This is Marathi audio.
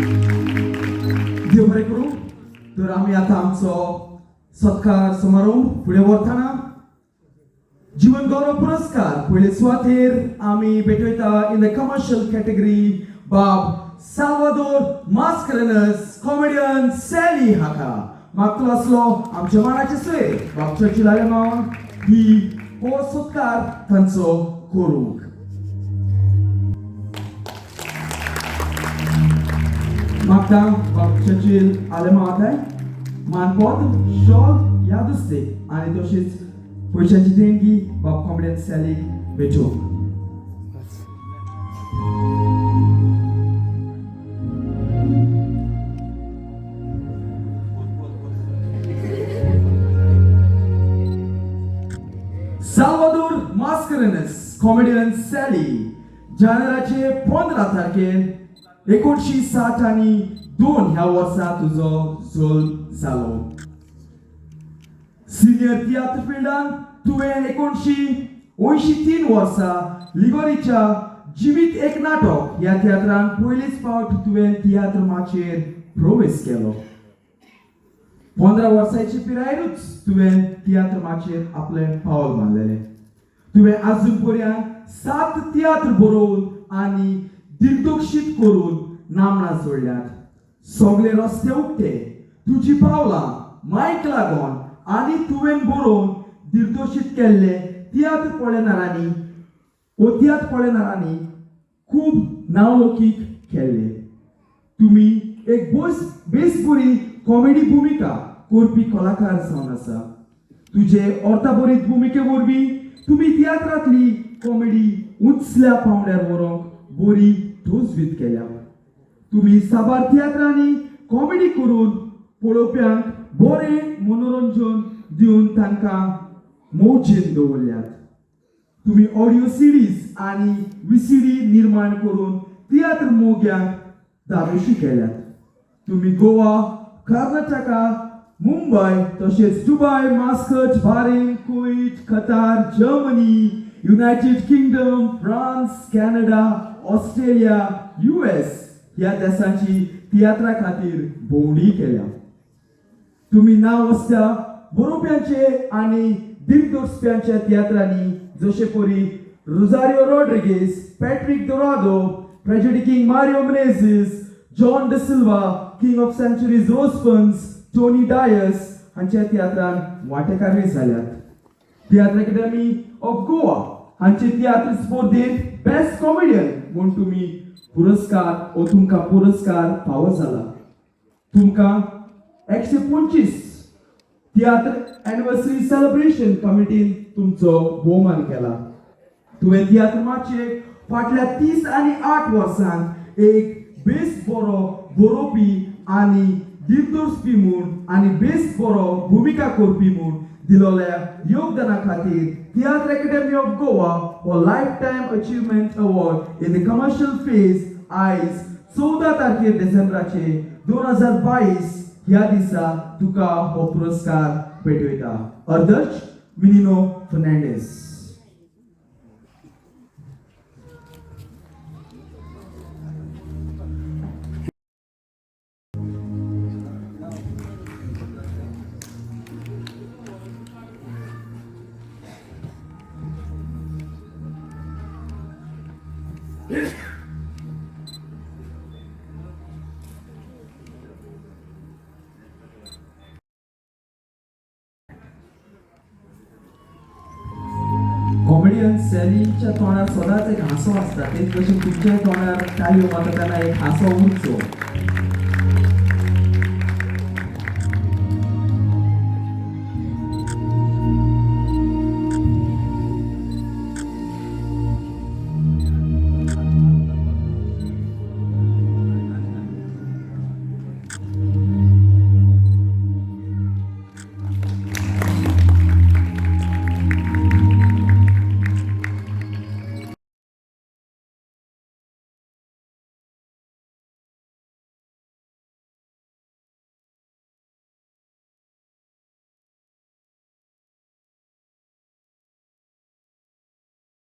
देव बरें करूं. तर आमी आतां आमचो सत्कार समारोह फुडें व्हरतना जीवन गौरव पुरस्कार पयले सुवातेर आमी भेटयता इन द कमर्शियल कॅटेगरी बाब Salvador Mascarenhas, comedian Sally हाका. मागतो असलो आमच्या मानाचे सय बाब Churchill Alemao ही हो सत्कार तांचो करूंक. मागता बाब Churchill Alemao आताय मानपद शॉल याद असते आणि तशीच पैशांची देणगी बाब कॉमेडियन सॅली भेटूक. Salvador Mascarenhas, comedian Sally, जानेराचे 15 तारखेर 1960 आणि 2 ह्या वर्सा तुझो जल्म जालो. सिनियर तियात्र फिल्डान तुवें 1983 वर्सा लिगोरीच्या जिवीत एक नाटक ह्या तियात्रान पयलीच फावट तुवें तियात्र माचेर प्रवेश केलो. 15 वर्सांची पिरायेरूच तुवें तियात्र माचेर आपलें पावल मारलेलें. तुवें आजून पर्यंत 7 तियात्र बरोवन आनी दिग्दर्शीत करून नामनां जोडल्यात. सगळे रस्ते उक्ते तुजी पावलां मायक लागोन आनी तुवें बरोवन दिग्दर्शीत केल्ले तियात्र पळयणाऱ्यांनी खूब नावलौकीक केल्ले. तुमी एक बेस बरी कॉमेडी भूमिका करपी कलाकार जावन आसा. तुजे अर्थाभरीत भूमिके वरवीं तुमी तियात्रांतली कॉमेडी उंचल्या पावंड्यार व्हरूंक बरी तोजवीज केल्या. तुमी साबार तियात्रांनी कॉमेडी करून पळोवप्यांक बरें मनोरंजन दिवन तांकां मौजेन दवरल्यात. तुमी ऑडिओ सीडीज आनी व्हीसीडी निर्माण करून तियात्र मोग्यांक दावेशी केल्यात. तुमी गोवा, कर्नाटका, मुंबई तसेच Dubai, mascot, Warren, Kuwait, Qatar, Germany, United kingdom, France, Canada, Australia, US ह्या देशांची तियात्रा खातीर भोंवडी केल्या. तुमी नांव असत्या बरोवप्यांचे आनी दिग्दर्शप्यांच्या तियात्रांनी जशे परी Rosario Rodrigues, Patrick Dourado, tragedy king Mario Menezes, John D'Silva, king of centuries रोजपन्स, टोनी डायस हांच्या तियात्रान वांटेकारी जाल्यात. तियात्र अकॅडमी ऑफ गोवा हांचे तियात्र स्पर्धेत बेस्ट कॉमेडियन म्हूण तुमकां पुरस्कार फावो जाला. तुमकां 125 तियात्र एनिवर्सरी सेलिब्रेशन कमिटीन तुमचो भोवमान केला. तुवें तियात्र माचयेर फाटल्या 30 आनी 8 वर्सांत एक बेस बरो बरोवपी आनी दिग्दर्शपी म्हूण आनी बेस बरो भूमिका करपी म्हूण दिलोल्या योगदाना खातीर तियात्र अकॅडमी ऑफ गोवा हो life time achievement award in the commercial phase आयज 14 तारखेर डिसेंबराचे 2022 ह्या दिसा तुका हो पुरस्कार भेटयता. अध्यक्ष Menino Fernandes. कॉमेडियन सॅलीच्या तोंडार सदांच एक हांसो आसता. तेच भशेन तुमच्या तोंडार ताळयो मारतना एक हांसो उरचो